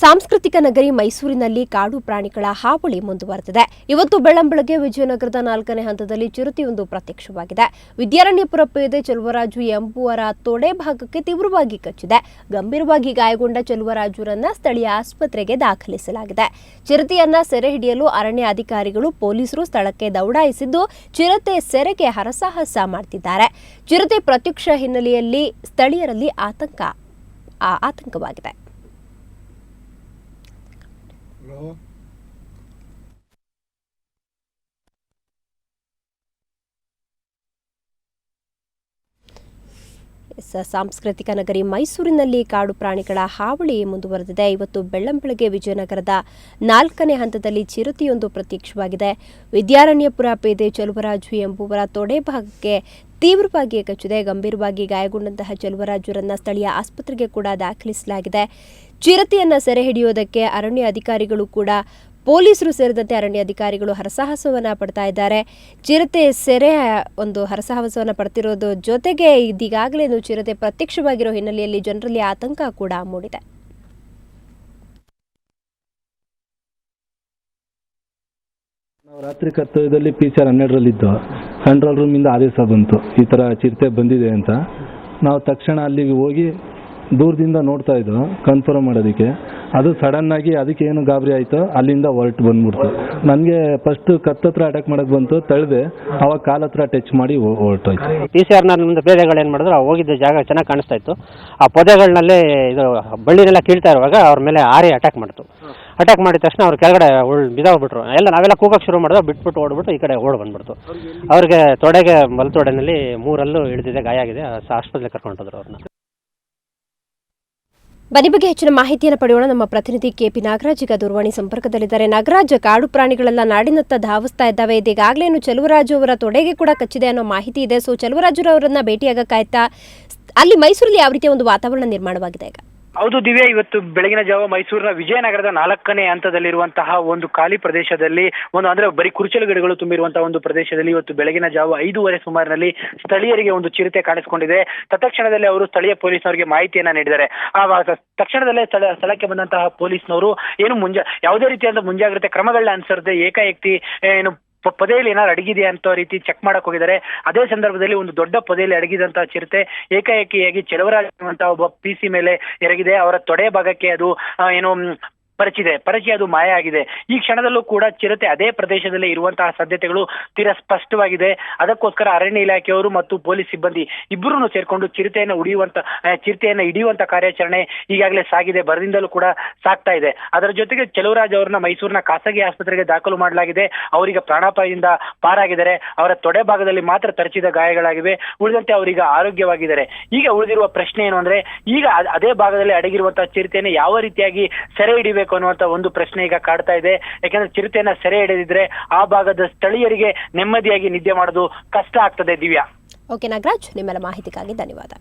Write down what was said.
ಸಾಂಸ್ಕೃತಿಕ ನಗರಿ ಮೈಸೂರಿನಲ್ಲಿ ಕಾಡು ಪ್ರಾಣಿಗಳ ಹಾವಳಿ ಮುಂದುವರೆದಿದೆ. ಇವತ್ತು ಬೆಳ್ಳಂಬೆಳಗ್ಗೆ ವಿಜಯನಗರದ 4ನೇ ಹಂತದಲ್ಲಿ ಚಿರತೆಯೊಂದು ಪ್ರತ್ಯಕ್ಷವಾಗಿದೆ. ವಿದ್ಯಾರಣ್ಯಪುರ ಪೇದೆ ಚೆಲುವರಾಜು ಎಂಬುವರ ತೊಡೆ ಭಾಗಕ್ಕೆ ತೀವ್ರವಾಗಿ ಕಚ್ಚಿದೆ. ಗಂಭೀರವಾಗಿ ಗಾಯಗೊಂಡ ಚೆಲುವರಾಜುರನ್ನ ಸ್ಥಳೀಯ ಆಸ್ಪತ್ರೆಗೆ ದಾಖಲಿಸಲಾಗಿದೆ. ಚಿರತೆಯನ್ನ ಸೆರೆ ಹಿಡಿಯಲು ಅರಣ್ಯ ಅಧಿಕಾರಿಗಳು, ಪೊಲೀಸರು ಸ್ಥಳಕ್ಕೆ ದೌಡಾಯಿಸಿದ್ದು ಚಿರತೆ ಸೆರೆಗೆ ಹರಸಾಹಸ ಮಾಡುತ್ತಿದ್ದಾರೆ. ಚಿರತೆ ಪ್ರತ್ಯಕ್ಷ ಹಿನ್ನೆಲೆಯಲ್ಲಿ ಸ್ಥಳೀಯರಲ್ಲಿ ಆತಂಕವಾಗಿದೆ. ಸಾಂಸ್ಕೃತಿಕ ನಗರಿ ಮೈಸೂರಿನಲ್ಲಿ ಕಾಡು ಪ್ರಾಣಿಗಳ ಹಾವಳಿ ಮುಂದುವರೆದಿದೆ. ಇವತ್ತು ಬೆಳ್ಳಂಬೆಳಗ್ಗೆ ವಿಜಯನಗರದ 4ನೇ ಹಂತದಲ್ಲಿ ಚಿರತೆಯೊಂದು ಪ್ರತ್ಯಕ್ಷವಾಗಿದೆ. ವಿದ್ಯಾರಣ್ಯಪುರ ಪೇದೆ ಚೆಲುವರಾಜು ಎಂಬುವರ ತೊಡೆ ಭಾಗಕ್ಕೆ ತೀವ್ರವಾಗಿ ಕಚ್ಚಿದೆ. ಗಂಭೀರವಾಗಿ ಗಾಯಗೊಂಡಂತಹ ಚೆಲುವರಾಜುರನ್ನ ಸ್ಥಳೀಯ ಆಸ್ಪತ್ರೆಗೆ ಕೂಡ ದಾಖಲಿಸಲಾಗಿದೆ. ಚಿರತೆಯನ್ನ ಸೆರೆ ಹಿಡಿಯೋದಕ್ಕೆ ಅರಣ್ಯ ಅಧಿಕಾರಿಗಳು ಕೂಡ, ಪೊಲೀಸರು ಸೇರಿದಂತೆ ಅರಣ್ಯ ಅಧಿಕಾರಿಗಳು ಹರಸಾಹಸವನ್ನ ಪಡ್ತಾ ಇದ್ದಾರೆ. ಚಿರತೆ ಸೆರೆ ಒಂದು ಹರಸಾಹಸವನ್ನ ಪಡ್ತಿರೋದು ಜೊತೆಗೆ ಇದೀಗಾಗಲೇ ಚಿರತೆ ಪ್ರತ್ಯಕ್ಷವಾಗಿರೋ ಹಿನ್ನೆಲೆಯಲ್ಲಿ ಜನರಲ್ಲಿ ಆತಂಕ ಕೂಡ ಮೂಡಿದೆ. ನಾವು ರಾತ್ರಿ ಕರ್ತವ್ಯದಲ್ಲಿ PCR 12ರಲ್ಲಿದ್ದು ಕಂಟ್ರೋಲ್ ರೂಮಿಂದ ಆದೇಶ ಬಂತು, ಈ ಥರ ಚಿರತೆ ಬಂದಿದೆ ಅಂತ. ನಾವು ತಕ್ಷಣ ಅಲ್ಲಿಗೆ ಹೋಗಿ ದೂರದಿಂದ ನೋಡ್ತಾ ಇದ್ದೋ ಕನ್ಫರ್ಮ್ ಮಾಡೋದಕ್ಕೆ. ಅದು ಸಡನ್ನಾಗಿ ಅದಕ್ಕೆ ಏನು ಗಾಬರಿ ಆಯಿತು, ಅಲ್ಲಿಂದ ಹೊರಟು ಬಂದ್ಬಿಡ್ತು. ನನಗೆ ಫಸ್ಟ್ ಕತ್ತತ್ರ ಅಟ್ಯಾಕ್ ಮಾಡೋಕ್ಕೆ ಬಂತು, ತಳ್ಳಿದೆ. ಅವಾಗ ಕಾಲ ಹತ್ರ ಟಚ್ ಮಾಡಿ ಹೊರಟೋಯ್ತು. PCR ಮುಂದೆ ಬೇರೆಗಳು ಏನು ಮಾಡಿದ್ರು, ಹೋಗಿದ್ದ ಜಾಗ ಚೆನ್ನಾಗಿ ಕಾಣಿಸ್ತಾ ಇತ್ತು. ಆ ಪೊದೆಗಳನ್ನೇ ಇದು ಬಳ್ಳಿನೆಲ್ಲ ಕೀಳ್ತಾ ಇರುವಾಗ ಅವ್ರ ಮೇಲೆ ಆರಿ ಅಟ್ಯಾಕ್ ಮಾಡಿತು. ಅಟ್ಯಾಕ್ ಮಾಡಿದ ತಕ್ಷಣ ಅವ್ರು ಕೆಳಗಡೆ ಬಿದ್ದೋಗ್ಬಿಟ್ರು. ನಾವೆಲ್ಲ ಕೂಗಕ್ಕೆ ಶುರು ಮಾಡಿದ್ವು, ಬಿಟ್ಬಿಟ್ಟು ಓಡ್ಬಿಟ್ಟು ಈ ಕಡೆ ಓಡ್ ಬಂದ್ಬಿಡ್ತು. ಅವ್ರಿಗೆ ತೊಡೆಗೆ ಬಲತೊಡೆನಲ್ಲಿ 3 ಹಿಡಿದಿದೆ, ಗಾಯ ಆಗಿದೆ. ಆಸ್ಪತ್ರೆಗೆ ಕರ್ಕೊಂಡೋದ್ರು ಅವ್ರನ್ನ. ಬನ್ನಿ ಬಗ್ಗೆ ಹೆಚ್ಚಿನ ಮಾಹಿತಿಯನ್ನು ಪಡೆಯೋಣ. ನಮ್ಮ ಪ್ರತಿನಿಧಿ KP ನಾಗರಾಜ್ ಈಗ ದೂರವಾಣಿ ಸಂಪರ್ಕದಲ್ಲಿದ್ದಾರೆ. ನಾಗರಾಜ್, ಕಾಡು ಪ್ರಾಣಿಗಳೆಲ್ಲ ನಾಡಿನತ್ತ ಧಾವಿಸ್ತಾ ಇದ್ದಾವೆ. ಇದೀಗಾಗಲೇ ಚೆಲುವರಾಜು ಅವರ ತೊಡೆಗೆ ಕೂಡ ಕಚ್ಚಿದೆ ಅನ್ನೋ ಮಾಹಿತಿ ಇದೆ. ಸೊ ಚೆಲುವರಾಜು ಅವರನ್ನ ಭೇಟಿಯಾಗಕ್ಕಾಯ್ತಾ? ಅಲ್ಲಿ ಮೈಸೂರಲ್ಲಿ ಯಾವ ರೀತಿಯ ಒಂದು ವಾತಾವರಣ ನಿರ್ಮಾಣವಾಗಿದೆ ಈಗ? ಹೌದು ದಿವ್ಯಾ, ಇವತ್ತು ಬೆಳಗಿನ ಜಾವ ಮೈಸೂರಿನ ವಿಜಯನಗರದ 4ನೇ ಹಂತದಲ್ಲಿರುವಂತಹ ಒಂದು ಖಾಲಿ ಪ್ರದೇಶದಲ್ಲಿ, ಅಂದ್ರೆ ಬರೀ ಕುರುಚಲು ಗಿಡಗಳು ತುಂಬಿರುವಂತಹ ಒಂದು ಪ್ರದೇಶದಲ್ಲಿ ಇವತ್ತು ಬೆಳಗಿನ ಜಾವ 5:30 ಸುಮಾರಿನಲ್ಲಿ ಸ್ಥಳೀಯರಿಗೆ ಒಂದು ಚಿರತೆ ಕಾಣಿಸಿಕೊಂಡಿದೆ. ತತ್ಕ್ಷಣದಲ್ಲಿ ಅವರು ಸ್ಥಳೀಯ ಪೊಲೀಸ್ನವರಿಗೆ ಮಾಹಿತಿಯನ್ನ ನೀಡಿದ್ದಾರೆ. ತಕ್ಷಣದಲ್ಲೇ ಸ್ಥಳಕ್ಕೆ ಬಂದಂತಹ ಪೊಲೀಸ್ನವರು ಯಾವುದೇ ರೀತಿಯಾದ ಮುಂಜಾಗ್ರತೆ ಕ್ರಮಗಳನ್ನ ಅನುಸರಿಸದೆ ಏಕಾಏಕಿ ಪೊದೆಯಲ್ಲಿ ಏನಾದ್ರು ಅಡಗಿದೆ ಅಂತ ರೀತಿ ಚೆಕ್ ಮಾಡಕ್ ಹೋಗಿದ್ದಾರೆ. ಅದೇ ಸಂದರ್ಭದಲ್ಲಿ ಒಂದು ದೊಡ್ಡ ಪೊದೆಯಲ್ಲಿ ಅಡಗಿದಂತಹ ಚಿರತೆ ಏಕಾಏಕಿಯಾಗಿ ಚೆಲುವರಾಜ್ ಅನ್ನುವಂತಹ ಒಬ್ಬ PC ಮೇಲೆ ಎರಗಿದೆ. ಅವರ ತೊಡೆ ಭಾಗಕ್ಕೆ ಅದು ಪರಚಿ ಅದು ಮಾಯ ಆಗಿದೆ. ಈ ಕ್ಷಣದಲ್ಲೂ ಕೂಡ ಚಿರತೆ ಅದೇ ಪ್ರದೇಶದಲ್ಲಿ ಇರುವಂತಹ ಸಾಧ್ಯತೆಗಳು ತೀರಾ ಸ್ಪಷ್ಟವಾಗಿದೆ. ಅದಕ್ಕೋಸ್ಕರ ಅರಣ್ಯ ಇಲಾಖೆಯವರು ಮತ್ತು ಪೊಲೀಸ್ ಸಿಬ್ಬಂದಿ ಇಬ್ಬರೂ ಸೇರ್ಕೊಂಡು ಚಿರತೆಯನ್ನು ಹಿಡಿಯುವಂತ ಕಾರ್ಯಾಚರಣೆ ಈಗಾಗಲೇ ಸಾಗಿದೆ, ಬರದಿಂದಲೂ ಕೂಡ ಸಾಗ್ತಾ ಇದೆ. ಅದರ ಜೊತೆಗೆ ಚೆಲುವರಾಜ್ ಅವರನ್ನ ಮೈಸೂರಿನ ಖಾಸಗಿ ಆಸ್ಪತ್ರೆಗೆ ದಾಖಲು ಮಾಡಲಾಗಿದೆ. ಅವರಿಗೆ ಪ್ರಾಣಾಪಾಯದಿಂದ ಪಾರಾಗಿದ್ದಾರೆ. ಅವರ ತೊಡೆ ಭಾಗದಲ್ಲಿ ಮಾತ್ರ ತರಚಿದ ಗಾಯಗಳಾಗಿವೆ. ಉಳಿದಂತೆ ಅವರೀಗ ಆರೋಗ್ಯವಾಗಿದ್ದಾರೆ. ಈಗ ಉಳಿದಿರುವ ಪ್ರಶ್ನೆ ಏನು ಅಂದ್ರೆ, ಈಗ ಅದೇ ಭಾಗದಲ್ಲಿ ಅಡಗಿರುವಂತಹ ಚಿರತೆಯನ್ನು ಯಾವ ರೀತಿಯಾಗಿ ಸೆರೆ ಹಿಡಿಬೇಕು ಅನ್ನುವಂತ ಒಂದು ಪ್ರಶ್ನೆ ಈಗ ಕಾಡ್ತಾ ಇದೆ. ಯಾಕಂದ್ರೆ ಚಿರತೆಯನ್ನ ಸೆರೆ ಹಿಡಿದಿದ್ರೆ ಆ ಭಾಗದ ಸ್ಥಳೀಯರಿಗೆ ನೆಮ್ಮದಿಯಾಗಿ ನಿದ್ದೆ ಮಾಡೋದು ಕಷ್ಟ ಆಗ್ತದೆ. ದಿವ್ಯಾ. ಓಕೆ ನಾಗರಾಜ್, ನಿಮ್ಮೆಲ್ಲ ಮಾಹಿತಿಗಾಗಿ ಧನ್ಯವಾದ.